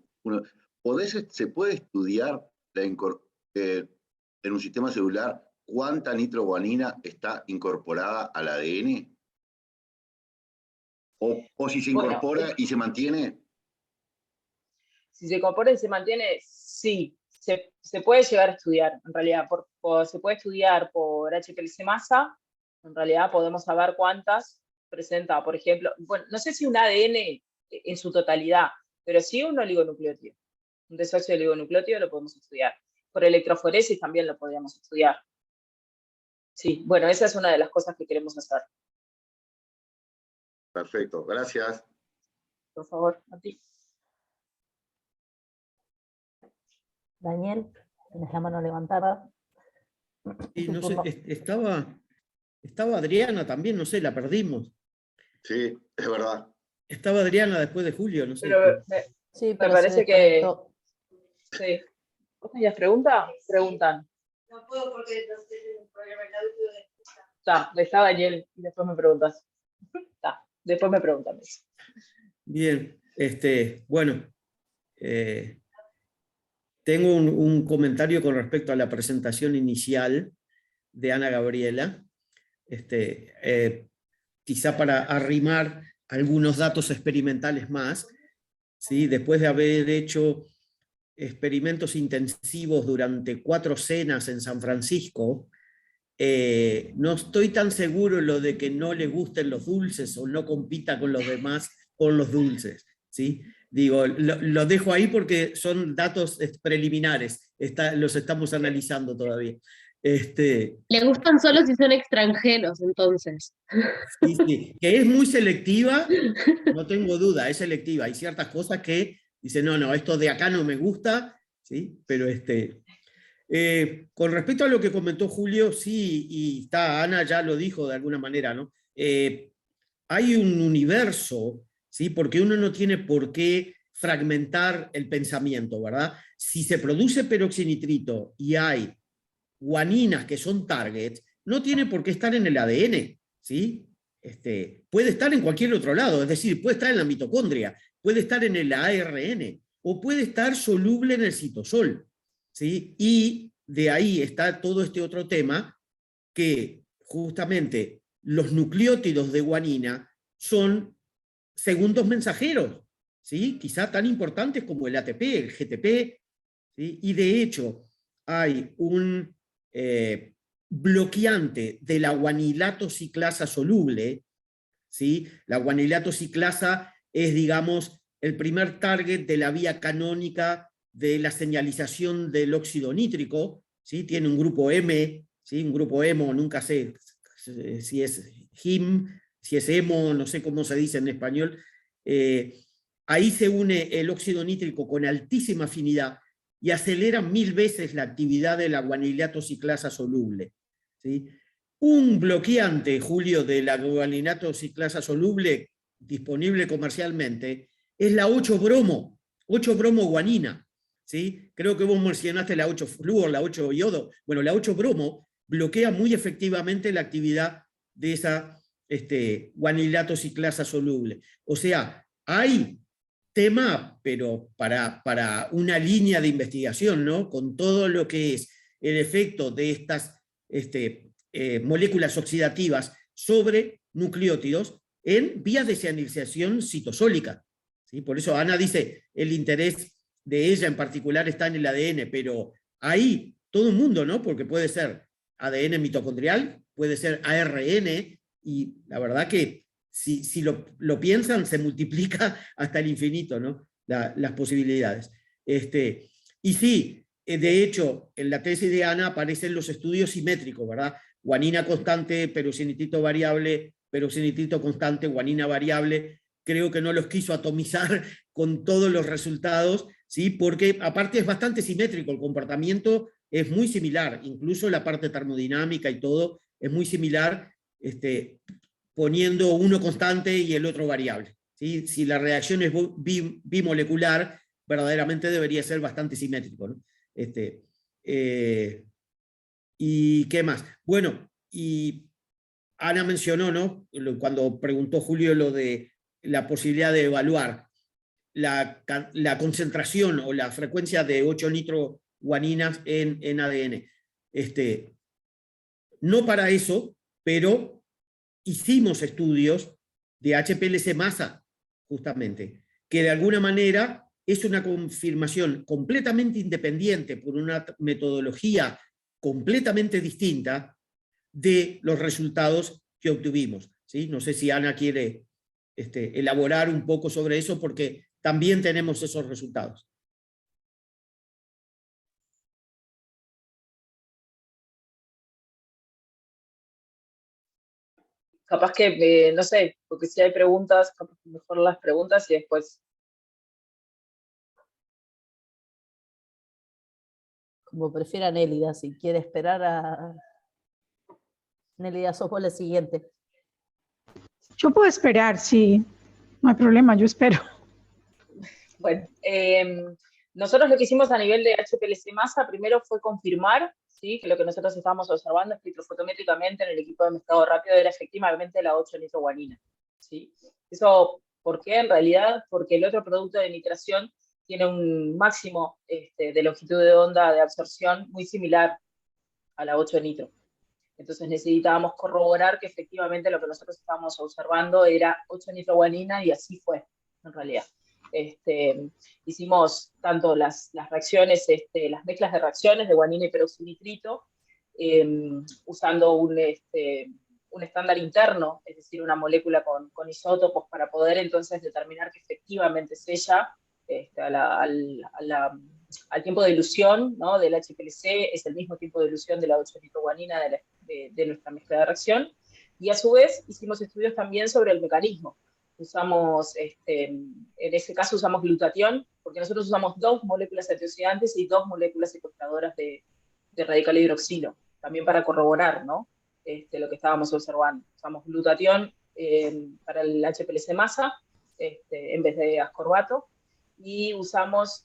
¿Se puede estudiar en un sistema celular cuánta nitroguanina está incorporada al ADN? ¿O si se incorpora y se mantiene? Si se compone y se mantiene, sí, se puede llegar a estudiar, en realidad, se puede estudiar por HPLC masa, en realidad podemos saber cuántas presenta, por ejemplo, bueno, no sé si un ADN en su totalidad, pero sí un oligonucleótido. Un desoxio de oligonucleótido lo podemos estudiar. Por electroforesis también lo podríamos estudiar. Sí, bueno, esa es una de las cosas que queremos hacer. Perfecto, gracias. Por favor, a ti. Daniel, tienes la mano levantada. Y no sé, estaba Adriana también, no sé, la perdimos. Sí, es verdad. Estaba Adriana después de Julio, no sé. Pero Sí, me pero parece se que... desconectó. Sí. ¿Vos tenías pregunta? Preguntan. No puedo porque no estoy en un programa de audio. Está Daniel y después me preguntas. Después me preguntan eso. Bien, bueno, tengo un comentario con respecto a la presentación inicial de Ana Gabriela, quizá para arrimar algunos datos experimentales más, ¿sí? Después de haber hecho experimentos intensivos durante 4 cenas en San Francisco, no estoy tan seguro lo de que no le gusten los dulces o no compita con los demás por los dulces, ¿sí? Digo, lo dejo ahí porque son datos preliminares, los estamos analizando todavía. Le gustan solo si son extranjeros, entonces. Sí, que es muy selectiva, no tengo duda, es selectiva. Hay ciertas cosas que dicen, no, esto de acá no me gusta, ¿sí? Pero con respecto a lo que comentó Julio, sí, y Ana ya lo dijo de alguna manera, ¿no? Hay un universo, ¿sí? Porque uno no tiene por qué fragmentar el pensamiento, ¿verdad? Si se produce peroxinitrito y hay guaninas que son targets, no tiene por qué estar en el ADN, ¿sí? Puede estar en cualquier otro lado, es decir, puede estar en la mitocondria, puede estar en el ARN, o puede estar soluble en el citosol, ¿sí? Y de ahí está todo este otro tema, que justamente los nucleótidos de guanina son segundos mensajeros, ¿sí? Quizá tan importantes como el ATP, el GTP, ¿sí? Y de hecho hay un bloqueante de la guanilato ciclasa soluble, ¿sí? La guanilato ciclasa es, digamos, el primer target de la vía canónica de la señalización del óxido nítrico, ¿sí? Tiene un grupo M, ¿sí? Un grupo hemo, nunca sé si es HIM, si es hemo, no sé cómo se dice en español. Ahí se une el óxido nítrico con altísima afinidad y acelera 1000 veces la actividad de la guanilato ciclasa soluble, ¿sí? Un bloqueante, Julio, de la guanilato ciclasa soluble disponible comercialmente es la 8-bromo, 8-bromo-guanina, ¿sí? Creo que vos mencionaste la 8-fluor, la 8-iodo. Bueno, la 8-bromo bloquea muy efectivamente la actividad de esa guanilato ciclasa soluble. O sea, hay tema, pero para una línea de investigación, ¿no? Con todo lo que es el efecto de estas moléculas oxidativas sobre nucleótidos en vías de señalización citosólica, ¿sí? Por eso Ana dice, el interés de ella en particular está en el ADN, pero hay todo un mundo, ¿no? Porque puede ser ADN mitocondrial, puede ser ARN, y la verdad que si lo piensan, se multiplica hasta el infinito, ¿no? Las posibilidades. Y sí, de hecho, en la tesis de Ana aparecen los estudios simétricos, ¿verdad? Guanina constante, peroxinitrito variable, peroxinitrito constante, guanina variable. Creo que no los quiso atomizar con todos los resultados, ¿sí? Porque aparte es bastante simétrico, el comportamiento es muy similar, incluso la parte termodinámica y todo es muy similar, poniendo uno constante y el otro variable, ¿sí? Si la reacción es bimolecular, verdaderamente debería ser bastante simétrico, ¿no? ¿Y qué más? Bueno, y Ana mencionó, ¿no? Cuando preguntó Julio lo de la posibilidad de evaluar la concentración o la frecuencia de 8 nitroguaninas en ADN. No para eso, pero hicimos estudios de HPLC masa, justamente, que de alguna manera es una confirmación completamente independiente por una metodología completamente distinta de los resultados que obtuvimos, ¿sí? No sé si Ana quiere elaborar un poco sobre eso, porque también tenemos esos resultados. Capaz que, no sé, porque si hay preguntas, capaz que mejor las preguntas y después. Como prefiera Nélida, si quiere esperar a... Nélida, sos vos la siguiente. Yo puedo esperar, sí, no hay problema, yo espero. Bueno, nosotros lo que hicimos a nivel de HPLC masa primero fue confirmar, ¿sí?, que lo que nosotros estábamos observando espectrofotométricamente en el equipo de mezclado rápido era efectivamente la 8-nitroguanina, ¿sí? Eso, ¿por qué? En realidad, porque el otro producto de nitración tiene un máximo de longitud de onda de absorción muy similar a la 8-nitro. Entonces necesitábamos corroborar que efectivamente lo que nosotros estábamos observando era 8-nitroguanina y así fue, en realidad. Hicimos tanto las reacciones, las mezclas de reacciones de guanina y peroxinitrito, usando un estándar interno, es decir, una molécula con isótopos para poder entonces determinar que efectivamente sella al tiempo de dilución, ¿no?, del HPLC, es el mismo tiempo de dilución de la 8-nitroguanina de nuestra mezcla de reacción, y a su vez hicimos estudios también sobre el mecanismo. Usamos, en ese caso usamos glutatión, porque nosotros usamos 2 moléculas antioxidantes y 2 moléculas secuestradoras de radical hidroxilo, también para corroborar, ¿no?, lo que estábamos observando. Usamos glutatión para el HPLC masa, en vez de ascorbato, y usamos,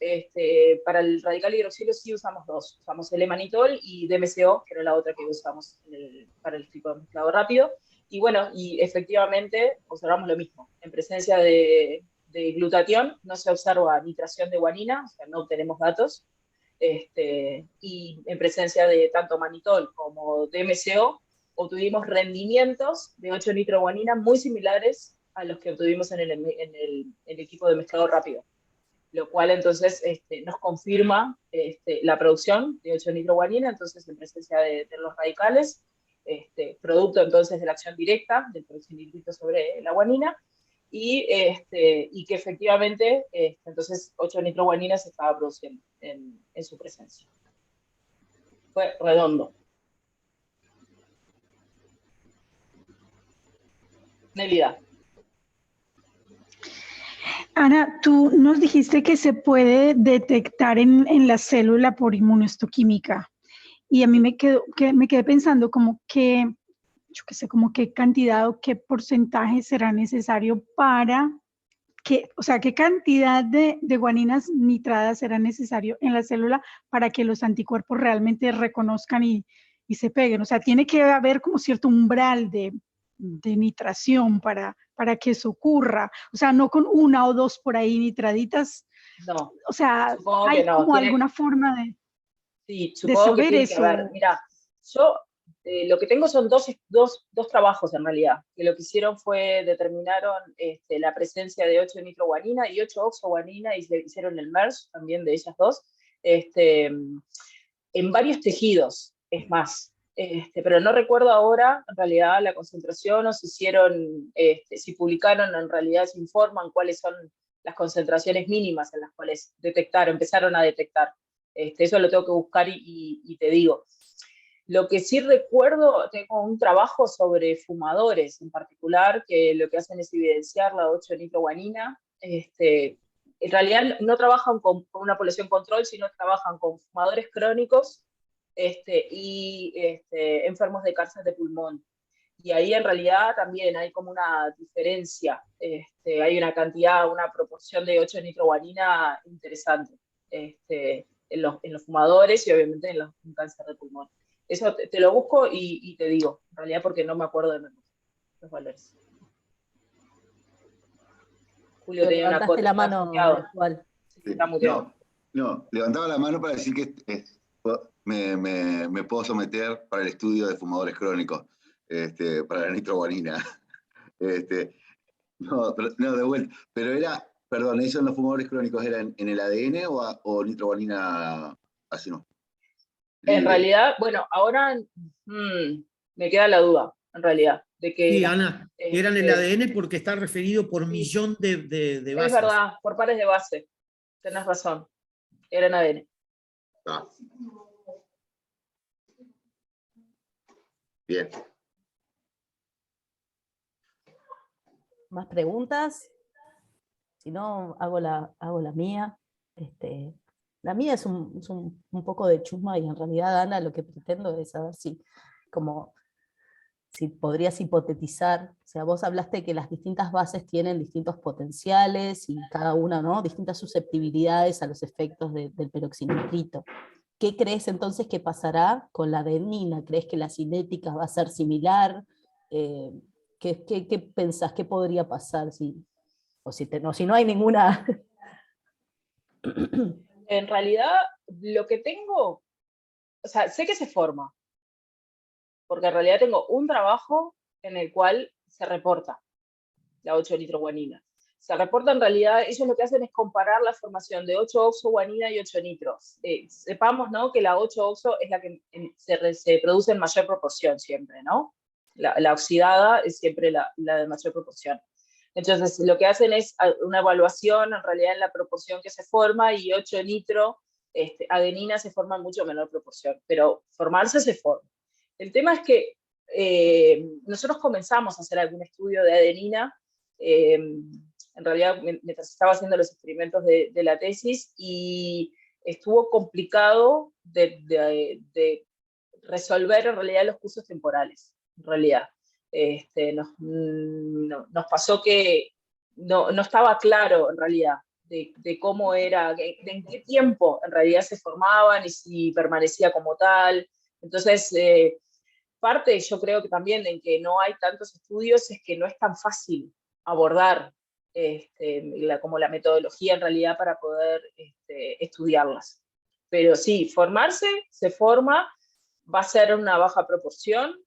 para el radical hidroxilo sí usamos 2, usamos L-manitol y DMCO, que era la otra que usamos para el tipo de mezclado rápido. Y bueno, y efectivamente observamos lo mismo. En presencia de glutatión no se observa nitración de guanina, o sea, no obtenemos datos. Y en presencia de tanto manitol como DMCO, obtuvimos rendimientos de 8-nitroguanina muy similares a los que obtuvimos en el equipo de mezclado rápido, lo cual entonces nos confirma la producción de 8-nitroguanina, entonces en presencia de los radicales, producto entonces de la acción directa del peroxinitrito sobre la guanina, y que efectivamente entonces 8-nitroguanina se estaba produciendo en su presencia. Fue redondo. Nélida. Ana, tú nos dijiste que se puede detectar en la célula por inmunohistoquímica, y a mí me quedé pensando como que, yo qué sé, como qué cantidad o qué porcentaje será necesario para que, o sea, qué cantidad de guaninas nitradas será necesario en la célula para que los anticuerpos realmente reconozcan y se peguen. O sea, tiene que haber como cierto umbral de nitración para que eso ocurra. O sea, no con 1 o 2 por ahí nitraditas. No. O sea, Supongo hay que no. como alguna forma Sí, supongo que tiene que haber. Mira, yo lo que tengo son dos trabajos en realidad, que lo que hicieron fue determinaron la presencia de 8-nitroguanina y 8-oxoguanina, y se hicieron el merge también de ellas dos, en varios tejidos, es más. Pero no recuerdo ahora, en realidad, la concentración, o si hicieron, si publicaron, en realidad se informan cuáles son las concentraciones mínimas en las cuales empezaron a detectar. Eso lo tengo que buscar y te digo. Lo que sí recuerdo, tengo un trabajo sobre fumadores en particular, que lo que hacen es evidenciar la 8-nitroguanina. En realidad no trabajan con una población control, sino trabajan con fumadores crónicos y enfermos de cáncer de pulmón. Y ahí en realidad también hay como una diferencia, hay una cantidad, una proporción de 8-nitroguanina interesante en los fumadores y obviamente en un cáncer de pulmón. Eso te lo busco y te digo, en realidad porque no me acuerdo de los valores. Julio tenía una Levantaste la mano, igual. Está muteado. No, levantaba la mano para decir que me puedo someter para el estudio de fumadores crónicos, para la nitroguanina. No, de vuelta. Pero Perdón, ¿eso en los fumadores crónicos era en el ADN o nitroguanina así no? En realidad, bueno, ahora me queda la duda, en realidad, de que... Sí, Ana, eran el ADN porque está referido por millón de bases. Es verdad, por pares de base. Tenés razón. Era en ADN. Ah. Bien. ¿Más preguntas? Si no, hago la mía. La mía es un poco de chusma y en realidad, Ana, lo que pretendo es saber si podrías hipotetizar, o sea, vos hablaste que las distintas bases tienen distintos potenciales y cada una, ¿no?, distintas susceptibilidades a los efectos del peroxinitrito. ¿Qué crees entonces que pasará con la adenina? ¿Crees que la cinética va a ser similar? ¿Qué pensás? ¿Qué podría pasar si no hay ninguna? En realidad, lo que tengo, o sea, sé que se forma, porque en realidad tengo un trabajo en el cual se reporta la 8-nitroguanina. Se reporta en realidad, ellos lo que hacen es comparar la formación de 8-oxoguanina y 8-nitros. Sepamos, ¿no?, que la 8-oxo es la que se produce en mayor proporción siempre, ¿no? La oxidada es siempre la de mayor proporción. Entonces, lo que hacen es una evaluación en realidad en la proporción que se forma, y 8-nitro, adenina se forma en mucho menor proporción, pero formarse se forma. El tema es que nosotros comenzamos a hacer algún estudio de adenina, en realidad mientras estaba haciendo los experimentos de la tesis, y estuvo complicado de resolver en realidad los cursos temporales, en realidad. Nos pasó que no estaba claro en realidad de cómo era, de en qué tiempo en realidad se formaban y si permanecía como tal. Entonces, parte yo creo que también en que no hay tantos estudios es que no es tan fácil abordar como la metodología en realidad para poder estudiarlas. Pero sí, formarse, se forma, va a ser una baja proporción.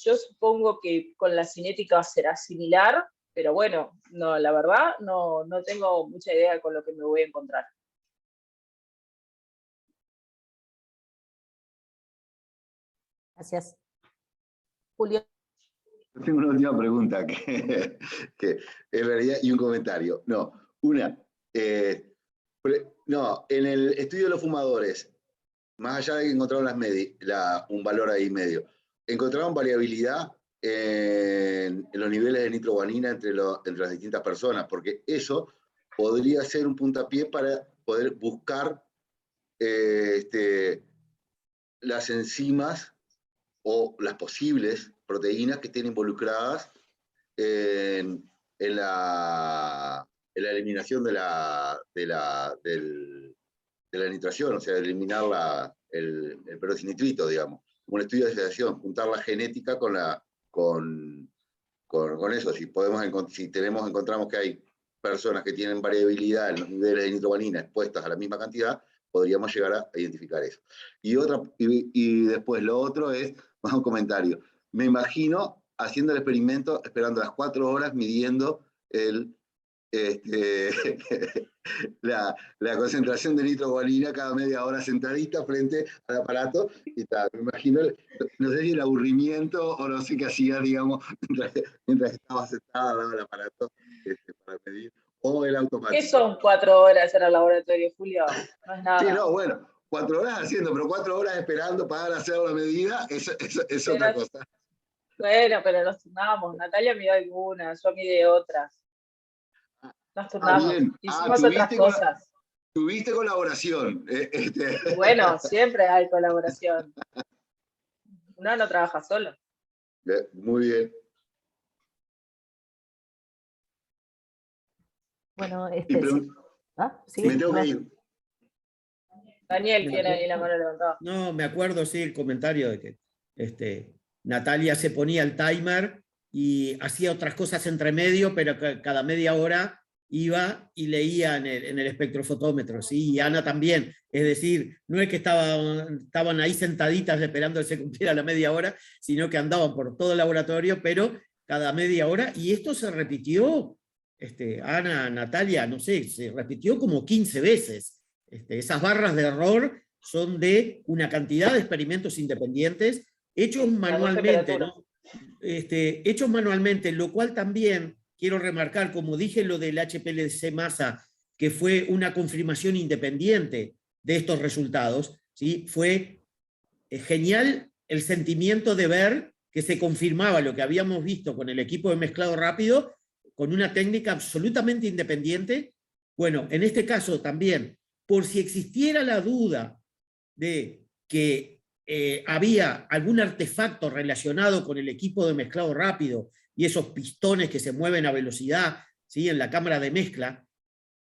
Yo supongo que con la cinética será similar, pero bueno, no, la verdad no tengo mucha idea con lo que me voy a encontrar. Gracias. Julio. Tengo una última pregunta que en realidad, y un comentario. No, en el estudio de los fumadores, más allá de que encontraron un valor ahí medio, ¿encontraron variabilidad en los niveles de nitroguanina entre las distintas personas? Porque eso podría ser un puntapié para poder buscar las enzimas o las posibles proteínas que estén involucradas en la eliminación de la nitración, o sea, eliminar el peroxinitrito, digamos. Un estudio de asociación, juntar la genética con eso. Si encontramos que hay personas que tienen variabilidad en los niveles de nitroguanina expuestas a la misma cantidad, podríamos llegar a identificar eso. Y después lo otro es, más un comentario. Me imagino haciendo el experimento, esperando las 4 horas, midiendo la concentración de nitroguanina cada media hora sentadita frente al aparato. Y tal, me imagino, no sé si el aburrimiento o no sé qué hacía, digamos, mientras estaba sentada al lado del aparato para medir. O el automático. ¿Qué son 4 horas en el laboratorio, Julio? No es nada. Sí, no, bueno, 4 horas haciendo, pero 4 horas esperando para hacer la medida, es otra cosa. Bueno, pero nos turnamos. Natalia midió algunas, yo midí otras. Nos turnamos. Hicimos otras cosas. Tuviste colaboración. Bueno, siempre hay colaboración. Uno no trabaja solo. Muy bien. Bueno, ¿sí? Me tengo que ir. Daniel tiene ahí la mano levantada. No, me acuerdo, sí, el comentario de que Natalia se ponía el timer y hacía otras cosas entre medio, pero cada media hora iba y leía en el espectrofotómetro, ¿sí? Y Ana también, es decir, no es que estaban ahí sentaditas esperando que se cumpliera la media hora, sino que andaban por todo el laboratorio, pero cada media hora, y esto se repitió Ana, Natalia, no sé, se repitió como 15 veces. Esas barras de error son de una cantidad de experimentos independientes hechos manualmente, ¿no? Hechos manualmente, lo cual también quiero remarcar, como dije lo del HPLC masa, que fue una confirmación independiente de estos resultados, ¿sí? Fue genial el sentimiento de ver que se confirmaba lo que habíamos visto con el equipo de mezclado rápido, con una técnica absolutamente independiente. Bueno, en este caso también, por si existiera la duda de que había algún artefacto relacionado con el equipo de mezclado rápido y esos pistones que se mueven a velocidad, ¿sí?, en la cámara de mezcla,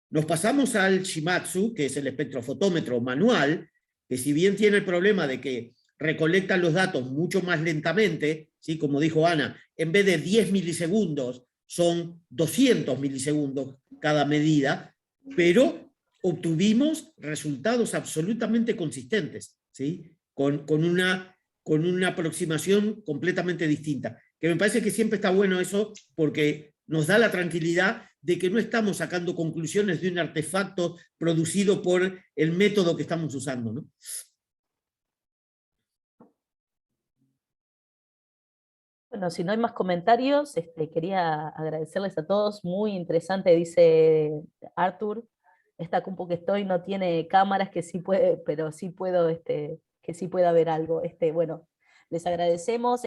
nos pasamos al Shimatsu, que es el espectrofotómetro manual, que si bien tiene el problema de que recolecta los datos mucho más lentamente, ¿sí?, como dijo Ana, en vez de 10 milisegundos, son 200 milisegundos cada medida, pero obtuvimos resultados absolutamente consistentes, ¿sí?, con una aproximación completamente distinta. Que me parece que siempre está bueno eso, porque nos da la tranquilidad de que no estamos sacando conclusiones de un artefacto producido por el método que estamos usando, ¿no? Bueno, si no hay más comentarios, quería agradecerles a todos. Muy interesante, dice Arthur. Esta compu que estoy no tiene cámaras, que sí puede, pero sí puedo, que sí pueda ver algo. Bueno, les agradecemos.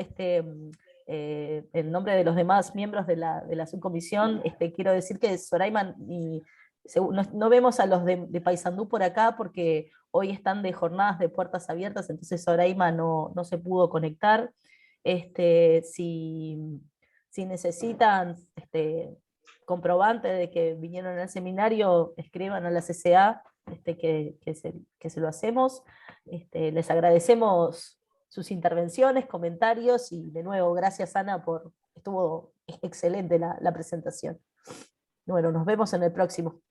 En nombre de los demás miembros de la subcomisión, quiero decir que Soraima no vemos a los de Paysandú por acá porque hoy están de jornadas de puertas abiertas, entonces Soraima no se pudo conectar. Si necesitan comprobante de que vinieron al seminario, escriban a la CCA, que se lo hacemos. Les agradecemos sus intervenciones, comentarios, y de nuevo, gracias Ana, estuvo excelente la presentación. Bueno, nos vemos en el próximo.